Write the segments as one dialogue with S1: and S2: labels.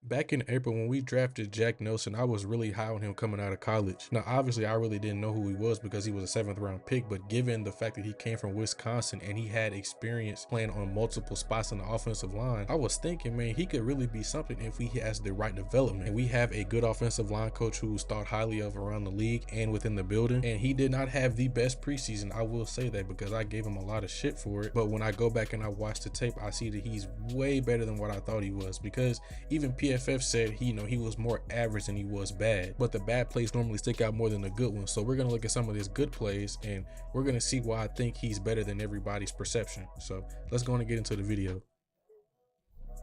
S1: Back in April when we drafted Jack Nelson, I was really high on him coming out of college. Now, obviously, I really didn't know who he was because he was a seventh round pick, but given the fact that he came from Wisconsin and he had experience playing on multiple spots in the offensive line, I was thinking, man, he could really be something if he has the right development. And we have a good offensive line coach who's thought highly of around the league and within the building. And he did not have the best preseason. I will say that because I gave him a lot of shit for it. But when I go back and I watch the tape, I see that he's way better than what I thought he was, because even PFF said he was more average than he was bad, but the bad plays normally stick out more than the good ones. So we're gonna look at some of his good plays and we're gonna see why I think he's better than everybody's perception. So let's go and get into the video.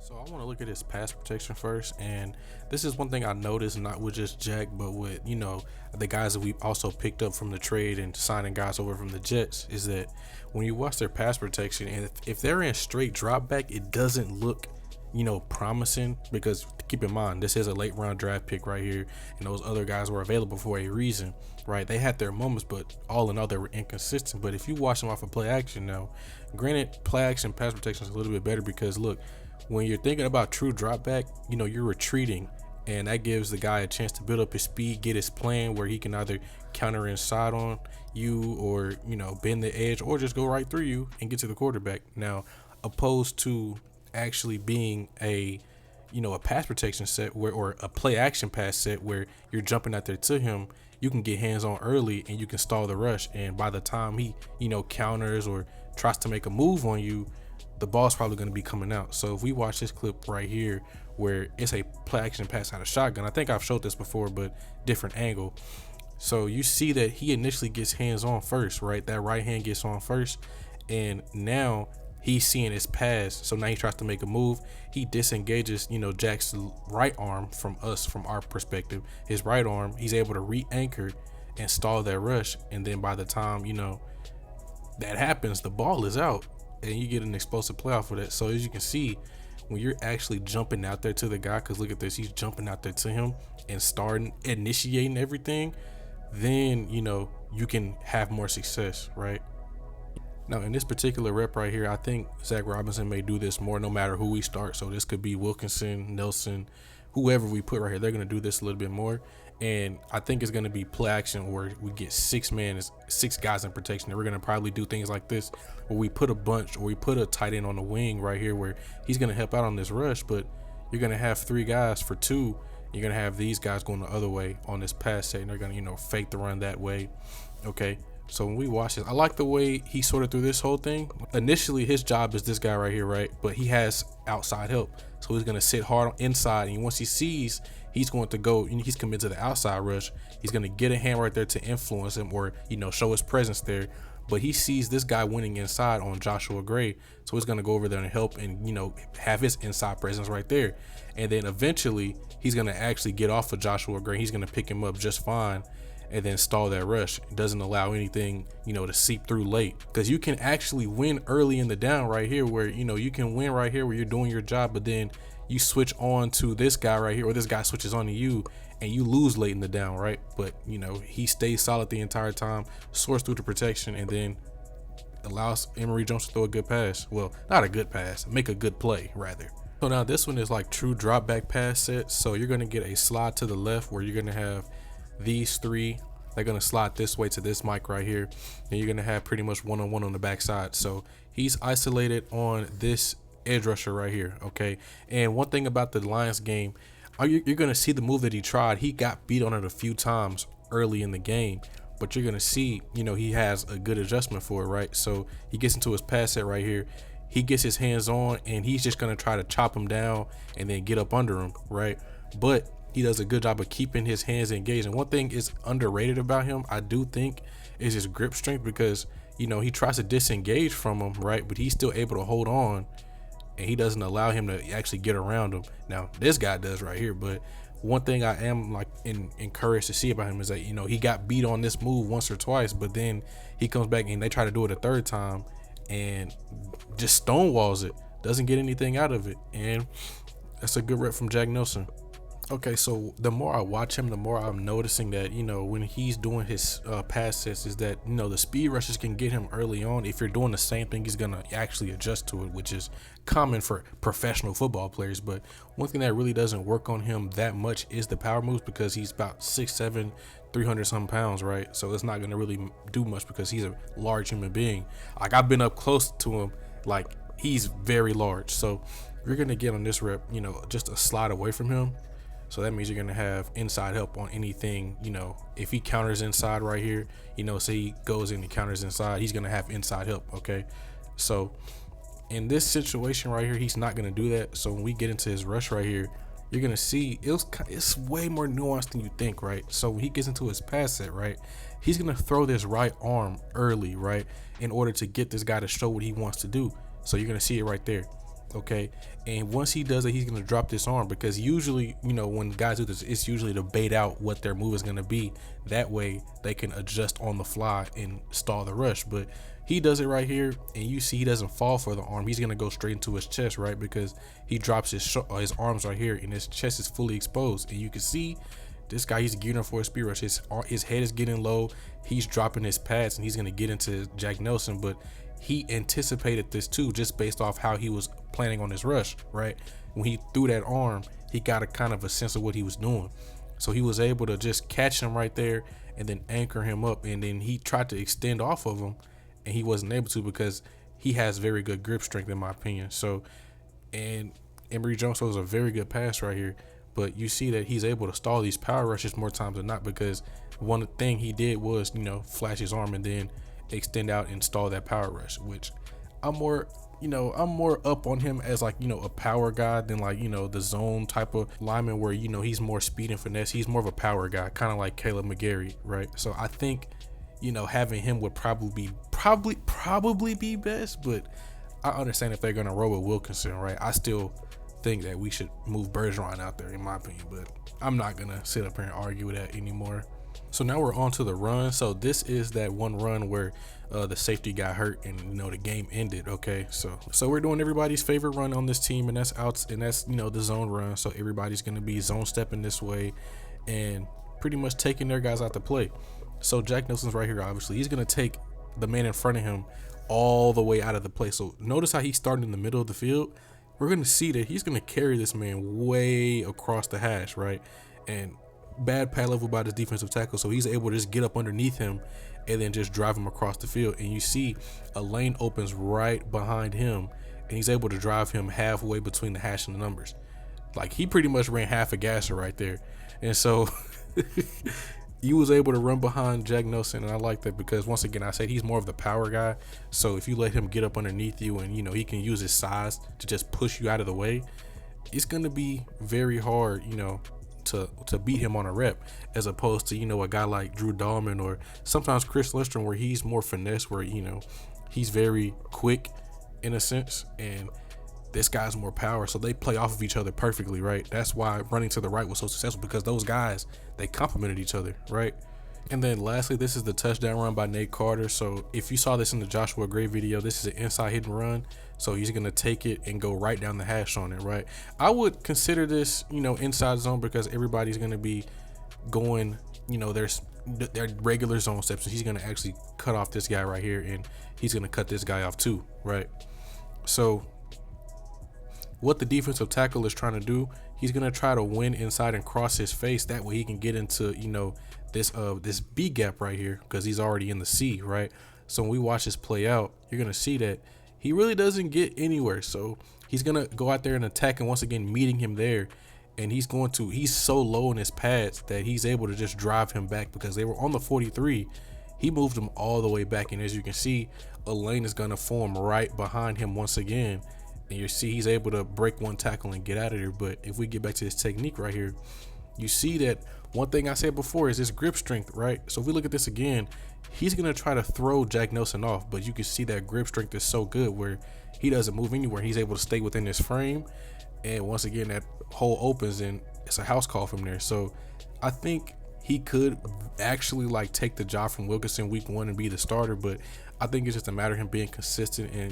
S1: So I want to look at his pass protection first, and this is one thing I noticed, not with just Jack, but with the guys that we've also picked up from the trade and signing guys over from the Jets, is that when you watch their pass protection, and if they're in straight drop back, it doesn't look promising, because keep in mind this is a late round draft pick right here, and those other guys were available for a reason, right? They had their moments, but all in all they were inconsistent. But if you watch them off of play action now, granted play action pass protection is a little bit better, because look, when you're thinking about true drop back, you're retreating, and that gives the guy a chance to build up his speed, get his plan where he can either counter inside on you, or bend the edge, or just go right through you and get to the quarterback. Now, opposed to actually being a pass protection set or a play action pass set where you're jumping out there to him, you can get hands on early and you can stall the rush, and by the time he counters or tries to make a move on you, the ball's probably going to be coming out. So if we watch this clip right here where it's a play action pass out of shotgun, I think I've showed this before but different angle. So you see that he initially gets hands on first, right? That right hand gets on first, and now he's seeing his pass. So now he tries to make a move. He disengages, Jack's right arm from our perspective. His right arm, he's able to re-anchor and stall that rush. And then by the time, that happens, the ball is out and you get an explosive playoff for that. So as you can see, when you're actually jumping out there to the guy, because look at this, he's jumping out there to him and starting initiating everything, then you can have more success, right? Now, in this particular rep right here, I think Zach Robinson may do this more no matter who we start. So this could be Wilkinson, Nelson, whoever we put right here. They're going to do this a little bit more. And I think it's going to be play action where we get six guys in protection. And we're going to probably do things like this where we put a bunch, or we put a tight end on the wing right here where he's going to help out on this rush. But you're going to have three guys for two. You're going to have these guys going the other way on this pass set, and they're going to, fake the run that way. Okay. So when we watch this, I like the way he sorted through this whole thing. Initially, his job is this guy right here, right? But he has outside help. So he's going to sit hard inside. And once he sees he's going to go, he's committed to the outside rush, he's going to get a hand right there to influence him, or, show his presence there. But he sees this guy winning inside on Joshua Gray. So he's going to go over there and help and, have his inside presence right there. And then eventually he's going to actually get off of Joshua Gray. He's going to pick him up just fine and then stall that rush. It doesn't allow anything, to seep through late, because you can actually win early in the down right here where, you can win right here where you're doing your job, but then you switch on to this guy right here, or this guy switches on to you and you lose late in the down, right? But, he stays solid the entire time, soars through the protection, and then allows Emory Jones to throw a good pass. Well, not a good pass, make a good play rather. So now this one is like true drop back pass set. So you're going to get a slide to the left where you're going to have these three. They're going to slide this way to this mic right here, and you're going to have pretty much one-on-one on the backside. So he's isolated on this edge rusher right here, okay? And one thing about the Lions game, you're going to see the move that he tried. He got beat on it a few times early in the game, but you're going to see, he has a good adjustment for it, right? So he gets into his pass set right here. He gets his hands on, and he's just going to try to chop him down and then get up under him, right? But he does a good job of keeping his hands engaged. And one thing is underrated about him, I do think, is his grip strength, because, he tries to disengage from him, right? But he's still able to hold on, and he doesn't allow him to actually get around him. Now, this guy does right here. But one thing I am encouraged to see about him is that, he got beat on this move once or twice, but then he comes back and they try to do it a third time and just stonewalls it, doesn't get anything out of it. And that's a good rep from Jack Nelson. Okay, so the more I watch him, the more I'm noticing that, when he's doing his pass sets, is that, the speed rushes can get him early on. If you're doing the same thing, he's going to actually adjust to it, which is common for professional football players. But one thing that really doesn't work on him that much is the power moves, because he's about 6'7", 300 some pounds, right? So it's not going to really do much because he's a large human being. Like, I've been up close to him, like, he's very large. So you're going to get on this rep, just a slide away from him. So that means you're going to have inside help on anything, if he counters inside right here, say he goes in and counters inside, he's going to have inside help. Okay. So in this situation right here, he's not going to do that. So when we get into his rush right here, you're going to see it's way more nuanced than you think, right? So when he gets into his pass set, right, he's going to throw this right arm early, right, in order to get this guy to show what he wants to do. So you're going to see it right there. Okay, and once he does it, he's going to drop this arm, because usually, when guys do this, it's usually to bait out what their move is going to be. That way they can adjust on the fly and stall the rush. But he does it right here, and you see he doesn't fall for the arm. He's going to go straight into his chest, right, because he drops his arms right here, and his chest is fully exposed. And you can see this guy, he's gearing up for a speed rush. His head is getting low. He's dropping his pads, and he's going to get into Jack Nelson. But he anticipated this too, just based off how he was planning on his rush, right? When he threw that arm, he got a kind of a sense of what he was doing. So he was able to just catch him right there and then anchor him up. And then he tried to extend off of him, and he wasn't able to, because he has very good grip strength, in my opinion. So, and Emory Jones throws a very good pass right here. But you see that he's able to stall these power rushes more times than not, because one thing he did was, flash his arm and then extend out and stall that power rush, which I'm more up on him as like, a power guy than like, the zone type of lineman where, he's more speed and finesse. He's more of a power guy, kind of like Caleb McGarry, right? So I think, having him would probably be best, but I understand if they're going to roll with Wilkinson, right? I still think that we should move Bergeron out there, in my opinion, but I'm not going to sit up here and argue with that anymore. So now we're on to the run. So this is that one run where the safety got hurt and the game ended. Okay, so we're doing everybody's favorite run on this team, and that's the zone run. So everybody's going to be zone stepping this way and pretty much taking their guys out to play. So Jack Nelson's right here. Obviously, he's going to take the man in front of him all the way out of the play. So notice how he's starting in the middle of the field. We're going to see that he's going to carry this man way across the hash, right? And bad pad level by this defensive tackle, so he's able to just get up underneath him and then just drive him across the field. And you see a lane opens right behind him, and he's able to drive him halfway between the hash and the numbers. Like, he pretty much ran half a gasser right there. And so he was able to run behind Jack Nelson, and I like that, because once again, I said he's more of the power guy. So if you let him get up underneath you and he can use his size to just push you out of the way, it's going to be very hard, to beat him on a rep, as opposed to a guy like Drew Dahlman or sometimes Chris Lindstrom, where he's more finesse, where he's very quick in a sense, and this guy's more power. So they play off of each other perfectly, right? That's why running to the right was so successful, because those guys, they complemented each other, right? And then lastly, this is the touchdown run by Nate Carter. So if you saw this in the Joshua Gray video, this is an inside hit and run. So he's going to take it and go right down the hash on it, right? I would consider this, inside zone, because everybody's going to be going, there's their regular zone steps. So he's going to actually cut off this guy right here, and he's going to cut this guy off too, right? So what the defensive tackle is trying to do, he's going to try to win inside and cross his face. That way he can get into, this B gap right here, because he's already in the C, right? So when we watch this play out, you're going to see that he really doesn't get anywhere. So he's going to go out there and attack, and once again, meeting him there. And he's so low in his pads that he's able to just drive him back, because they were on the 43. He moved him all the way back. And as you can see, a lane is going to form right behind him once again. And you see he's able to break one tackle and get out of there. But if we get back to his technique right here, you see that one thing I said before is his grip strength, right? So if we look at this again, he's going to try to throw Jack Nelson off, but you can see that grip strength is so good where he doesn't move anywhere. He's able to stay within his frame. And once again, that hole opens and it's a house call from there. So I think he could actually take the job from Wilkinson week 1 and be the starter, but I think it's just a matter of him being consistent and,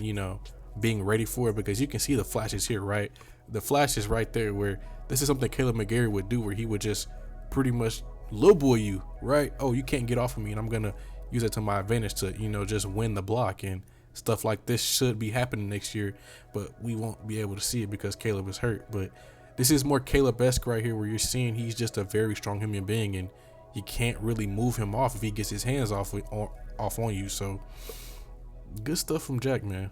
S1: being ready for it, because you can see the flashes here, right? The flash is right there where this is something Caleb McGarry would do, where he would just pretty much little boy you, right? Oh, you can't get off of me, and I'm gonna use it to my advantage to, just win the block. And stuff like this should be happening next year, but we won't be able to see it because Caleb is hurt. But this is more Caleb-esque right here, where you're seeing he's just a very strong human being, and you can't really move him off if he gets his hands off on you. So good stuff from Jack, man.